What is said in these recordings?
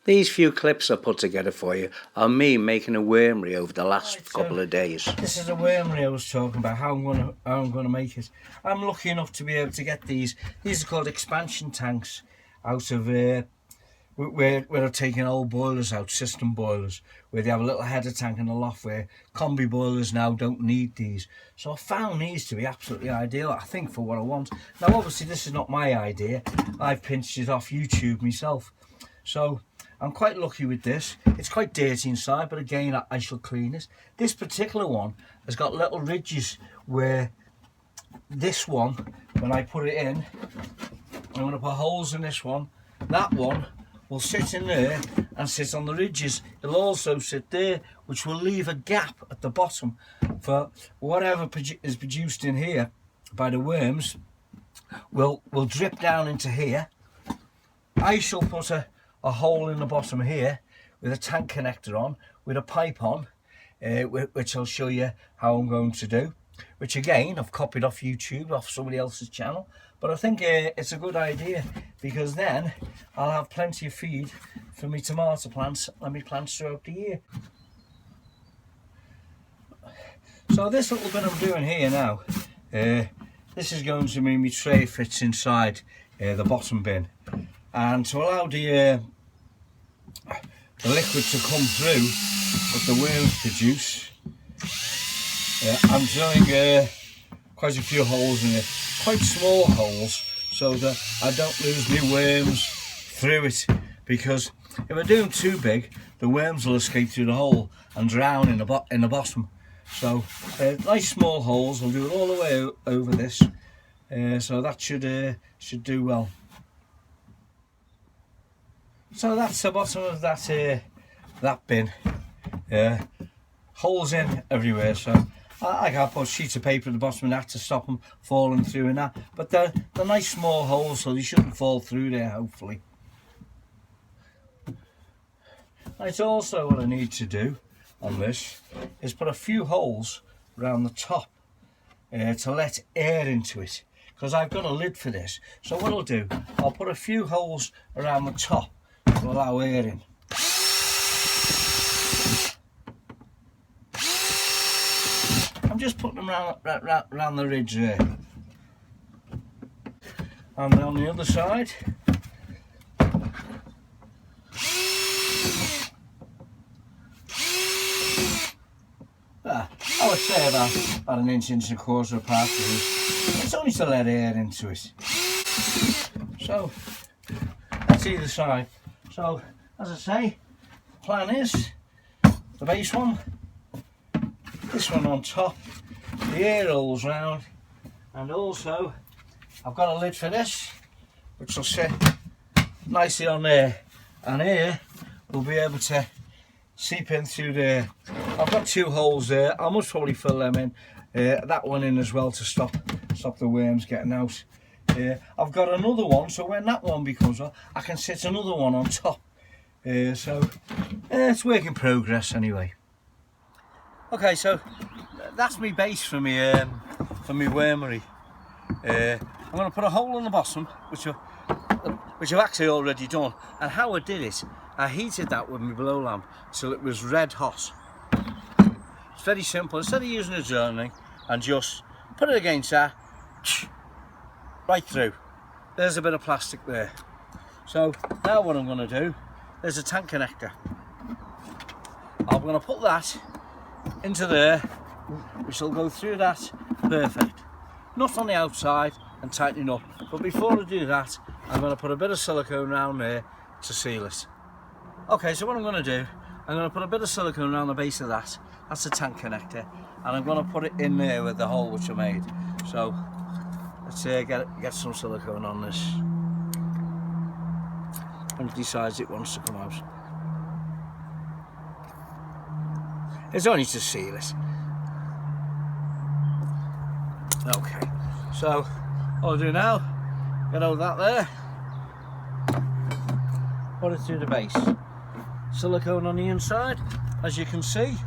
These few clips I put together for you are me making a wormary over the last couple of days. This is a wormary I was talking about, how I'm gonna make it. I'm lucky enough to be able to get these. These are called expansion tanks out of where I've taken old boilers out, system boilers, where they have a little header tank in the loft, where combi boilers now don't need these. So I found these to be absolutely ideal, I think, for what I want. Now obviously this is not my idea, I've pinched it off YouTube myself. So I'm quite lucky with this. It's quite dirty inside, but again, I shall clean it. This particular one has got little ridges where this one, when I put it in, I'm going to put holes in this one. That one will sit in there and sit on the ridges. It'll also sit there, which will leave a gap at the bottom for whatever is produced in here by the worms will drip down into here. I shall put a hole in the bottom here with a tank connector on, with a pipe on, which I'll show you how I'm going to do, which again I've copied off YouTube, off somebody else's channel, but I think it's a good idea, because then I'll have plenty of feed for my tomato plants and my plants throughout the year. So this little bit I'm doing here now, this is going to mean my tray fits inside the bottom bin. And to allow the liquid to come through what the worms produce, I'm drilling quite a few holes in it, quite small holes, so that I don't lose my worms through it, because if I do them too big, the worms will escape through the hole and drown in the bottom. So nice small holes, I'll do it all the way over this, so that should do well. So that's the bottom of that bin. Holes in everywhere, so I can't put sheets of paper at the bottom of that to stop them falling through in that. But they're nice small holes, so they shouldn't fall through there, hopefully. It's also what I need to do on this is put a few holes around the top to let air into it, because I've got a lid for this. So what I'll do, I'll put a few holes around the top to allow air in. I'm just putting them round the ridge there. And on the other side, I would say about an inch and a quarter apart. It's only to let air into it. So that's either side. So as I say, the plan is the base one, this one on top, the air rolls round, and also I've got a lid for this which will sit nicely on there, and air will be able to seep in through there. I've got two holes there, I must probably fill them in, that one in as well to stop the worms getting out. I've got another one, so when that one becomes up, I can sit another one on top. So it's work in progress anyway. Okay, so that's my base for me wormery. I'm going to put a hole in the bottom, which I've actually already done. And how I did it, I heated that with my blow lamp till it was red hot. It's very simple. Instead of using a journaling, and just put it against that, right through. There's a bit of plastic there. So now what I'm going to do, there's a tank connector. I'm going to put that into there, which will go through that perfect. Not on the outside and tightening up, but before I do that, I'm going to put a bit of silicone around there to seal it. Okay, so what I'm going to do, I'm going to put a bit of silicone around the base of that. That's the tank connector, and I'm going to put it in there with the hole which I made. So let's get some silicone on this, and it decides it wants to come out. It's only to seal it. Okay, so what I'll do now, get all that there, put it through the base. Silicone on the inside, as you can see.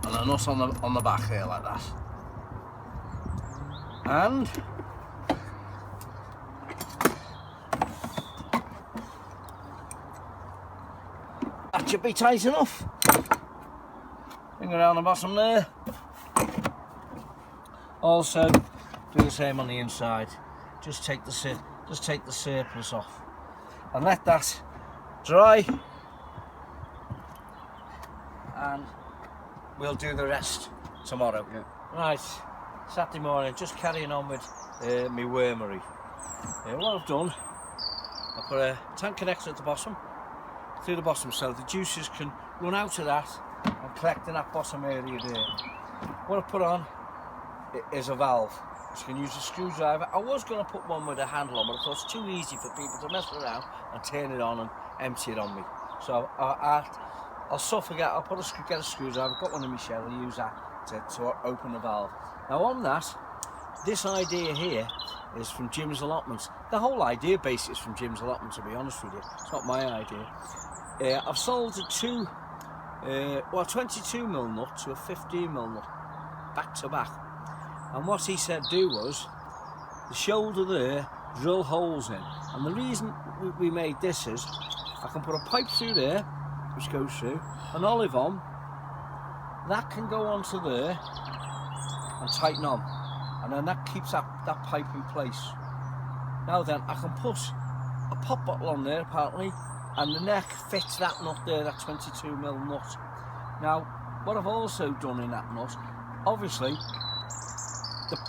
And a nut on the back here like that. And That should be tight enough. Bring it around the bottom there. Also, do the same on the inside. Just take the surplus off, and let that dry. And we'll do the rest tomorrow. Yeah. Right, Saturday morning, just carrying on with my wormery. What I've done, I put a tank connector at the bottom, through the bottom, so the juices can run out of that and collect in that bottom area there. What I put on is a valve, so you can use a screwdriver. I was going to put one with a handle on, but I thought it's too easy for people to mess around and turn it on and empty it on me. So I'll suffocate. I'll get a screwdriver, got one in my shell, and use that to open the valve. Now on that, this idea here is from Jim's Allotments. The whole idea basically is from Jim's Allotment, to be honest with you. It's not my idea. I've sold a 22mm nut to a 15mm nut, back to back. And what he said do was, the shoulder there, drill holes in. And the reason we made this is, I can put a pipe through there, which goes through, an olive on, that can go onto there and tighten on, and then that keeps that pipe in place. Now then, I can put a pop bottle on there apparently, and the neck fits that nut there, that 22mm nut. Now, what I've also done in that nut, obviously,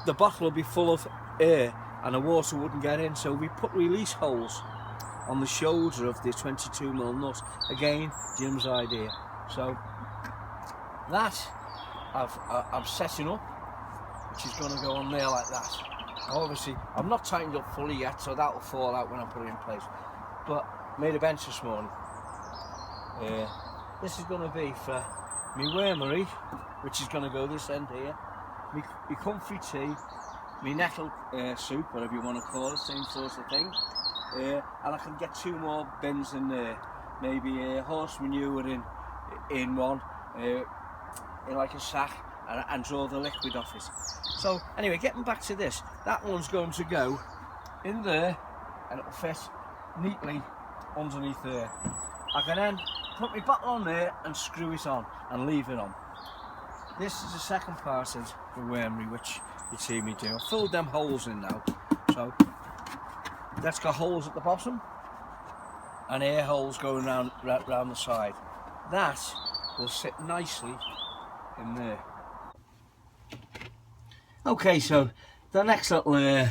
the bottle will be full of air and the water wouldn't get in, so we put release holes on the shoulder of the 22mm nut. Again, Jim's idea. So that I'm setting up, which is going to go on there like that. Now obviously I'm not tightened up fully yet, so that will fall out when I put it in place. But made a bench this morning. This is going to be for my wormery, which is going to go this end here. My comfy tea, my nettle soup, whatever you want to call it, same sort of thing. And I can get 2 more bins in there, maybe horse manure in one, in like a sack, and draw the liquid off it. So anyway, getting back to this, that one's going to go in there and it'll fit neatly underneath there. I can then put my bottle on there and screw it on and leave it on. This is the second part of the wormery, which you see me do. I've filled them holes in now, so that's got holes at the bottom and air holes going round the side. That will sit nicely in there. Okay, so the next little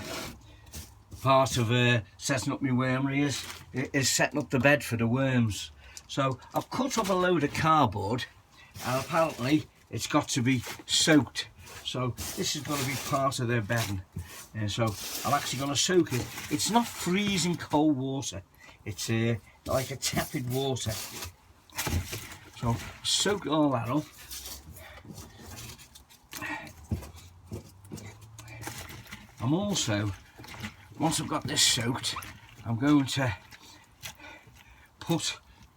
part of setting up my wormery is setting up the bed for the worms. So I've cut up a load of cardboard, and apparently it's got to be soaked. So this is going to be part of their bedding. And so I'm actually going to soak it. It's not freezing cold water. It's like a tepid water. So soak all that up. I'm also, once I've got this soaked, I'm going to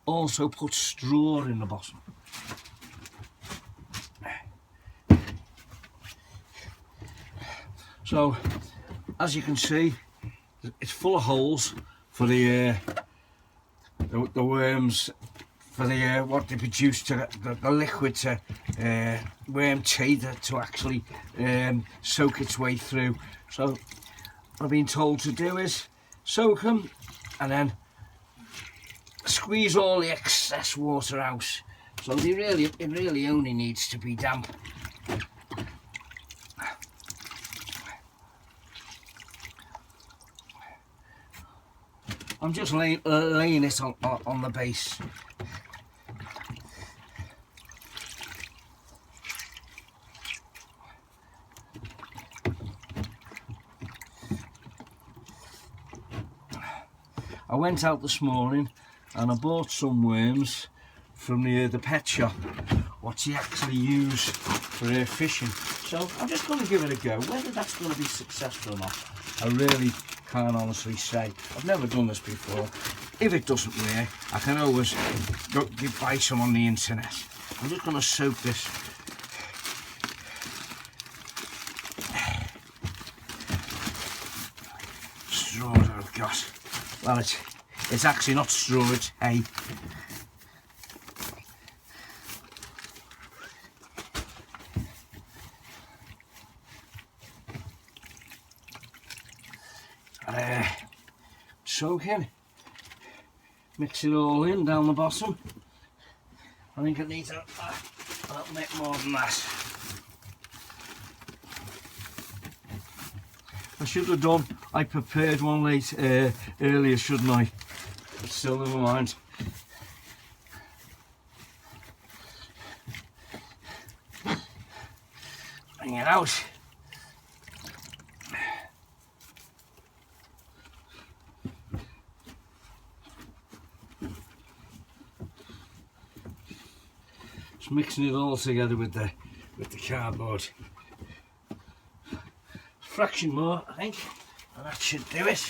also put straw in the bottom. So, as you can see, it's full of holes for the worms, for the what they produce, to the liquid to worm tea to actually soak its way through. So what I've been told to do is soak them and then squeeze all the excess water out. So it really only needs to be damp. I'm just laying it on the base. I went out this morning and I bought some worms from the pet shop, what you actually use for fishing. So I'm just going to give it a go. Whether that's going to be successful or not, I really can't honestly say. I've never done this before. If it doesn't work, I can always buy some on the internet. I'm just going to soak this. Straw that I've got. Well, it's actually not straw, it's hay. soaking. Mix it all in down the bottom. I think it needs a little bit more than that. I should have done, I prepared one earlier, shouldn't I? But still, never mind. Bring it out. Just mixing it all together with the cardboard. Fraction more, I think, and that should do it.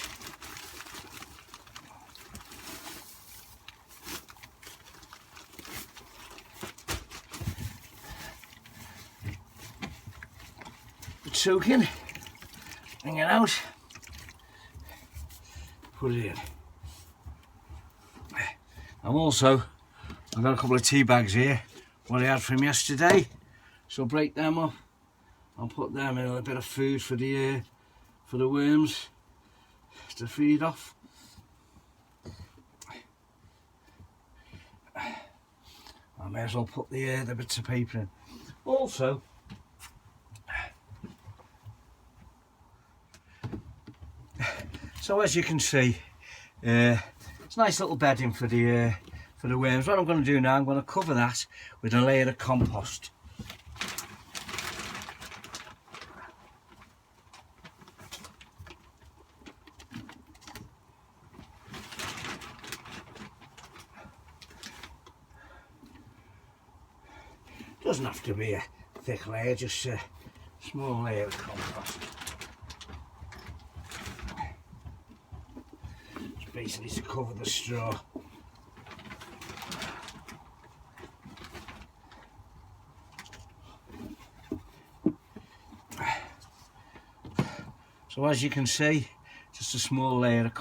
It's soaking. Bring it out. Put it in. I've got a couple of tea bags here, what I had from yesterday. So break them up. I'll put them in a bit of food for the worms to feed off. I may as well put the bits of paper in. Also, so as you can see, it's a nice little bedding for the worms. What I'm going to do now, I'm going to cover that with a layer of compost. Doesn't have to be a thick layer, just a small layer of compost. It's basically to cover the straw. So as you can see, just a small layer of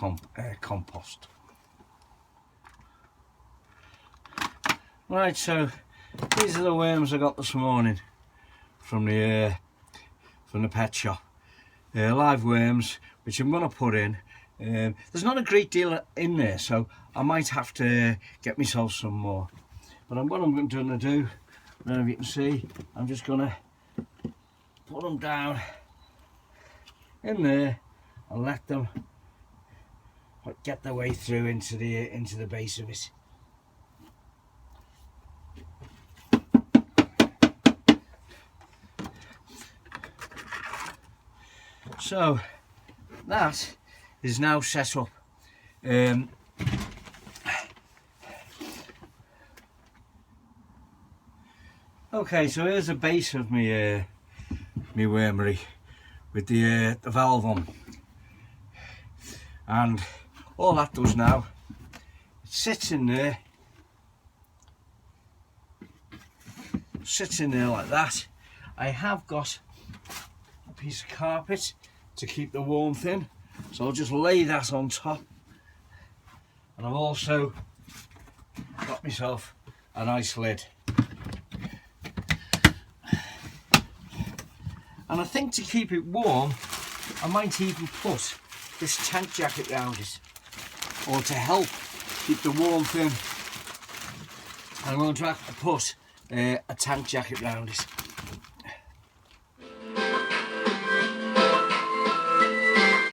compost. Right, so these are the worms I got this morning from the pet shop. Live worms, which I'm going to put in. There's not a great deal in there, so I might have to get myself some more. But what I'm going to do, I don't know if you can see, I'm just going to put them down in there and let them get their way through into the base of it. So that is now set up. Okay, so here's the base of me wormery with the valve on, and all that does now, it sits in there like that. I have got a piece of carpet to keep the warmth in, so I'll just lay that on top, and I've also got myself a nice lid. And I think to keep it warm, I might even put this tent jacket around it, or to help keep the warmth in, I'm going to have to put a tent jacket around it.